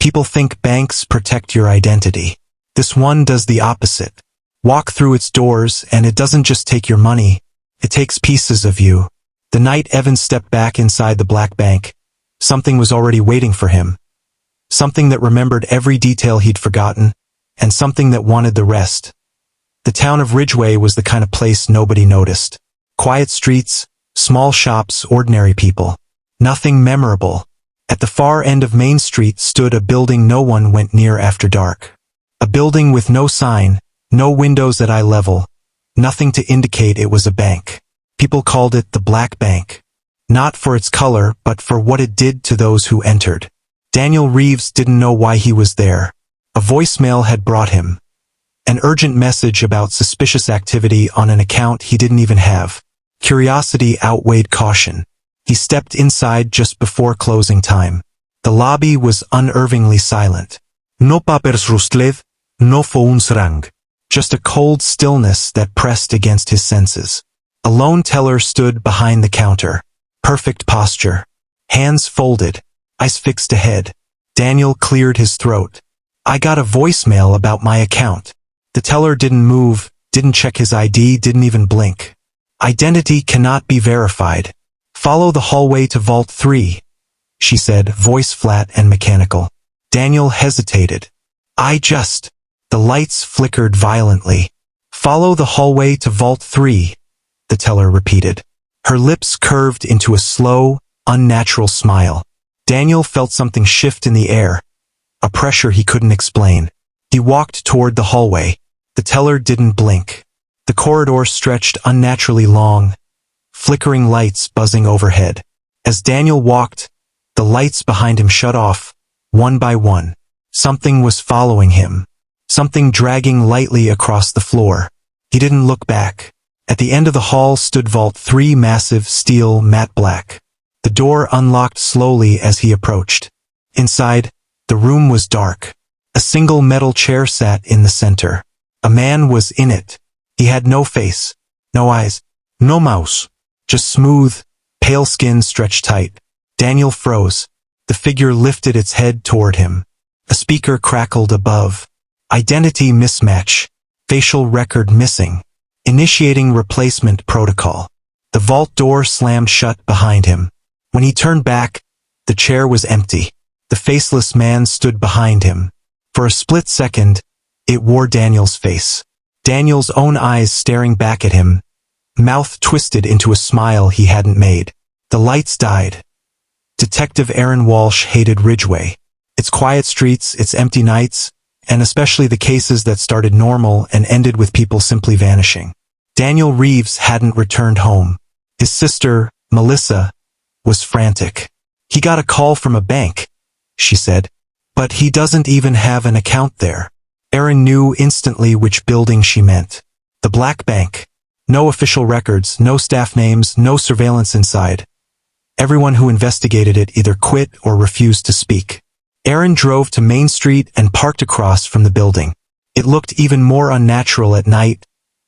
People think banks protect your identity. This one does the opposite. Walk through its doors and it doesn't just take your money, it takes pieces of you. The night Evan stepped back inside the black bank, something was already waiting for him. Something that remembered every detail he'd forgotten, and something that wanted the rest. The town of Ridgeway was the kind of place nobody noticed. Quiet streets, small shops, ordinary people. Nothing memorable. At the far end of Main Street stood a building no one went near after dark. A building with no sign, no windows at eye level, nothing to indicate it was a bank. People called it the Black Bank. Not for its color, but for what it did to those who entered. Daniel Reeves didn't know why he was there. A voicemail had brought him. An urgent message about suspicious activity on an account he didn't even have. Curiosity outweighed caution. He stepped inside just before closing time. The lobby was unnervingly silent. No papers rustlev, no phones rang. Just a cold stillness that pressed against his senses. A lone teller stood behind the counter. Perfect posture. Hands folded. Eyes fixed ahead. Daniel cleared his throat. I got a voicemail about my account. The teller didn't move, didn't check his ID, didn't even blink. Identity cannot be verified. Follow the hallway to Vault 3, she said, voice flat and mechanical. Daniel hesitated. The lights flickered violently. Follow the hallway to Vault 3, the teller repeated. Her lips curved into a slow, unnatural smile. Daniel felt something shift in the air, a pressure he couldn't explain. He walked toward the hallway. The teller didn't blink. The corridor stretched unnaturally long, flickering lights buzzing overhead. As Daniel walked, the lights behind him shut off, one by one. Something was following him. Something dragging lightly across the floor. He didn't look back. At the end of the hall stood Vault 3, massive, steel, matte black. The door unlocked slowly as he approached. Inside, the room was dark. A single metal chair sat in the center. A man was in it. He had no face, no eyes, no mouth. Just smooth, pale skin stretched tight. Daniel froze. The figure lifted its head toward him. A speaker crackled above. Identity mismatch. Facial record missing. Initiating replacement protocol. The vault door slammed shut behind him. When he turned back, the chair was empty. The faceless man stood behind him. For a split second, it wore Daniel's face. Daniel's own eyes staring back at him, mouth twisted into a smile he hadn't made. The lights died. Detective Aaron Walsh hated Ridgeway. Its quiet streets, its empty nights, and especially the cases that started normal and ended with people simply vanishing. Daniel Reeves hadn't returned home. His sister, Melissa, was frantic. He got a call from a bank, she said, but he doesn't even have an account there. Aaron knew instantly which building she meant. The Black Bank. No official records, no staff names, no surveillance inside. Everyone who investigated it either quit or refused to speak. Aaron drove to Main Street and parked across from the building. It looked even more unnatural at night,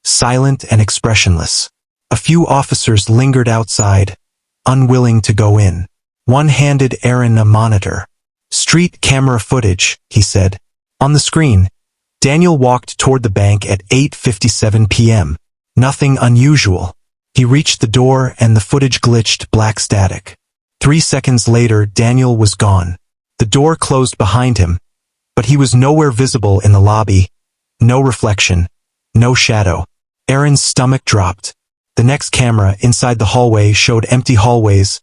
silent and expressionless. A few officers lingered outside, unwilling to go in. One handed Aaron a monitor. Street camera footage, he said. On the screen, Daniel walked toward the bank at 8:57 p.m. Nothing unusual. He reached the door and the footage glitched black static. 3 seconds later, Daniel was gone. The door closed behind him, but he was nowhere visible in the lobby. No reflection, no shadow. Aaron's stomach dropped. The next camera inside the hallway showed empty hallways,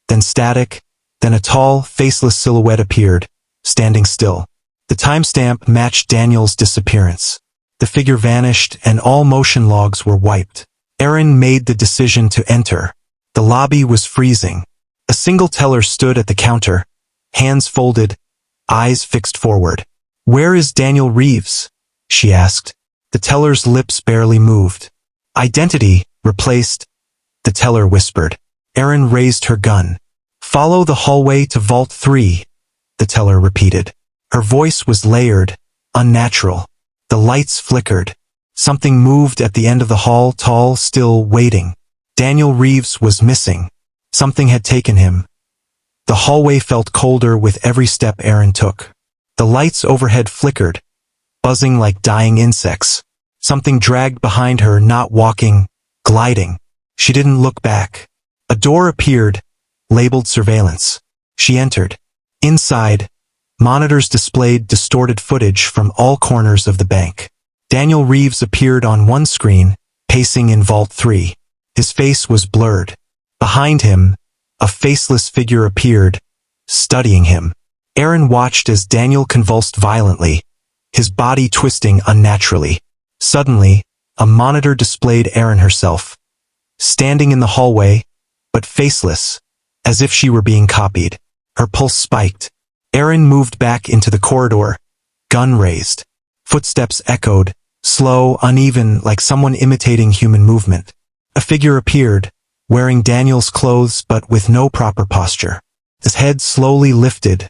then static, then a tall, faceless silhouette appeared, standing still. The timestamp matched Daniel's disappearance. The figure vanished and all motion logs were wiped. Aaron made the decision to enter. The lobby was freezing. A single teller stood at the counter, hands folded, eyes fixed forward. "Where is Daniel Reeves?" she asked. The teller's lips barely moved. "Identity replaced," the teller whispered. Aaron raised her gun. "Follow the hallway to Vault 3, the teller repeated. Her voice was layered, unnatural. The lights flickered. Something moved at the end of the hall, tall, still, waiting. Daniel Reeves was missing. Something had taken him. The hallway felt colder with every step Aaron took. The lights overhead flickered, buzzing like dying insects. Something dragged behind her, not walking, gliding. She didn't look back. A door appeared, labeled surveillance. She entered. Inside, monitors displayed distorted footage from all corners of the bank. Daniel Reeves appeared on one screen, pacing in Vault 3. His face was blurred. Behind him, a faceless figure appeared, studying him. Aaron watched as Daniel convulsed violently, his body twisting unnaturally. Suddenly, a monitor displayed Aaron herself, standing in the hallway, but faceless, as if she were being copied. Her pulse spiked. Aaron moved back into the corridor, gun raised. Footsteps echoed, slow, uneven, like someone imitating human movement. A figure appeared, wearing Daniel's clothes but with no proper posture. His head slowly lifted,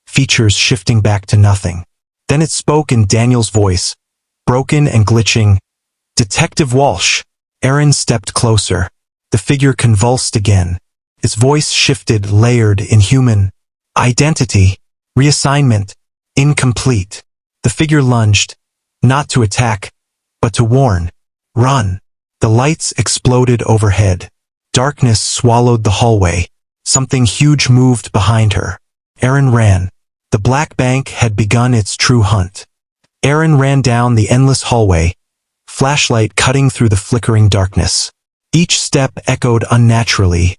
features shifting back to nothing. Then it spoke in Daniel's voice, broken and glitching. "Detective Walsh." Aaron stepped closer. The figure convulsed again. Its voice shifted, layered, inhuman. "Identity. Reassignment. Incomplete." The figure lunged, not to attack, but to warn. "Run." The lights exploded overhead. Darkness swallowed the hallway. Something huge moved behind her. Aaron ran. The Black Bank had begun its true hunt. Aaron ran down the endless hallway, flashlight cutting through the flickering darkness. Each step echoed unnaturally,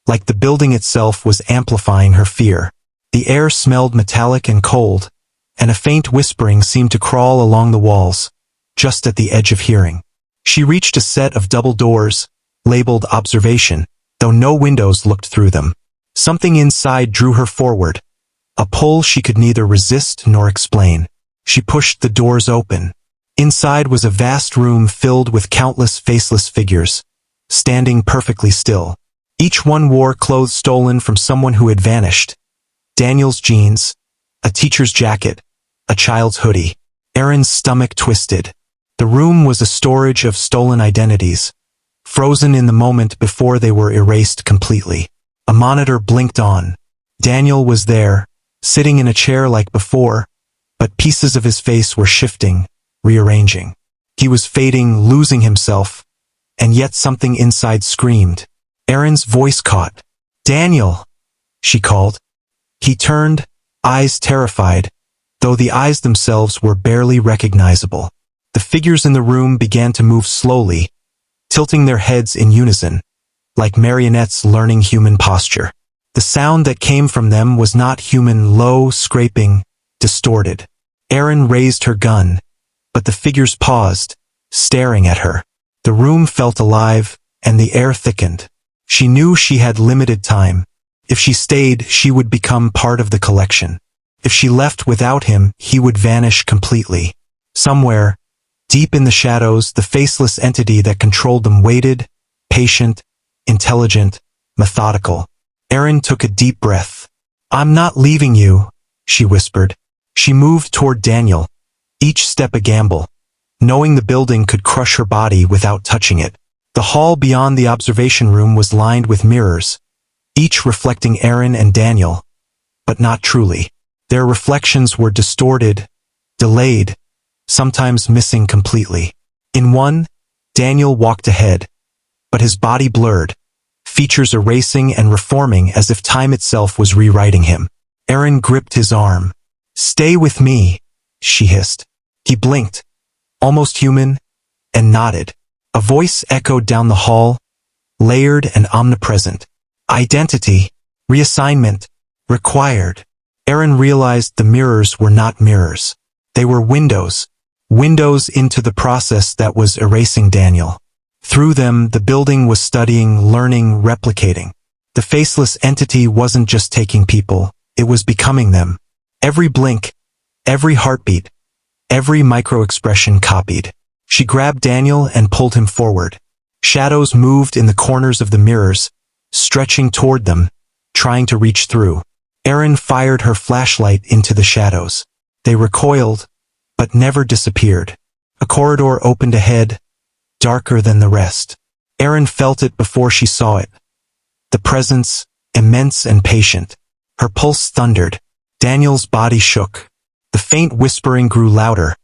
like the building itself was amplifying her fear. The air smelled metallic and cold, and a faint whispering seemed to crawl along the walls, just at the edge of hearing. She reached a set of double doors, labeled observation, though no windows looked through them. Something inside drew her forward, a pull she could neither resist nor explain. She pushed the doors open. Inside was a vast room filled with countless faceless figures, standing perfectly still. Each one wore clothes stolen from someone who had vanished. Daniel's jeans, a teacher's jacket, a child's hoodie. Aaron's stomach twisted. The room was a storage of stolen identities, frozen in the moment before they were erased completely. A monitor blinked on. Daniel was there, sitting in a chair like before, but pieces of his face were shifting, rearranging. He was fading, losing himself, and yet something inside screamed. Aaron's voice caught. "Daniel!" she called. He turned, eyes terrified, though the eyes themselves were barely recognizable. The figures in the room began to move slowly, tilting their heads in unison, like marionettes learning human posture. The sound that came from them was not human, low, scraping, distorted. Aaron raised her gun, but the figures paused, staring at her. The room felt alive, and the air thickened. She knew she had limited time. If she stayed, she would become part of the collection. If she left without him, he would vanish completely. Somewhere, deep in the shadows, the faceless entity that controlled them waited, patient, intelligent, methodical. Aaron took a deep breath. "I'm not leaving you," she whispered. She moved toward Daniel, each step a gamble, knowing the building could crush her body without touching it. The hall beyond the observation room was lined with mirrors, each reflecting Aaron and Daniel, but not truly. Their reflections were distorted, delayed, sometimes missing completely. In one, Daniel walked ahead, but his body blurred, features erasing and reforming as if time itself was rewriting him. Aaron gripped his arm. "Stay with me," she hissed. He blinked, almost human, and nodded. A voice echoed down the hall, layered and omnipresent. "Identity, reassignment, required." Aaron realized the mirrors were not mirrors. They were windows, windows into the process that was erasing Daniel. Through them, the building was studying, learning, replicating. The faceless entity wasn't just taking people, it was becoming them. Every blink, every heartbeat, every micro-expression copied. She grabbed Daniel and pulled him forward. Shadows moved in the corners of the mirrors, stretching toward them, trying to reach through. Aaron fired her flashlight into the shadows. They recoiled, but never disappeared. A corridor opened ahead, darker than the rest. Aaron felt it before she saw it. The presence, immense and patient. Her pulse thundered. Daniel's body shook. The faint whispering grew louder,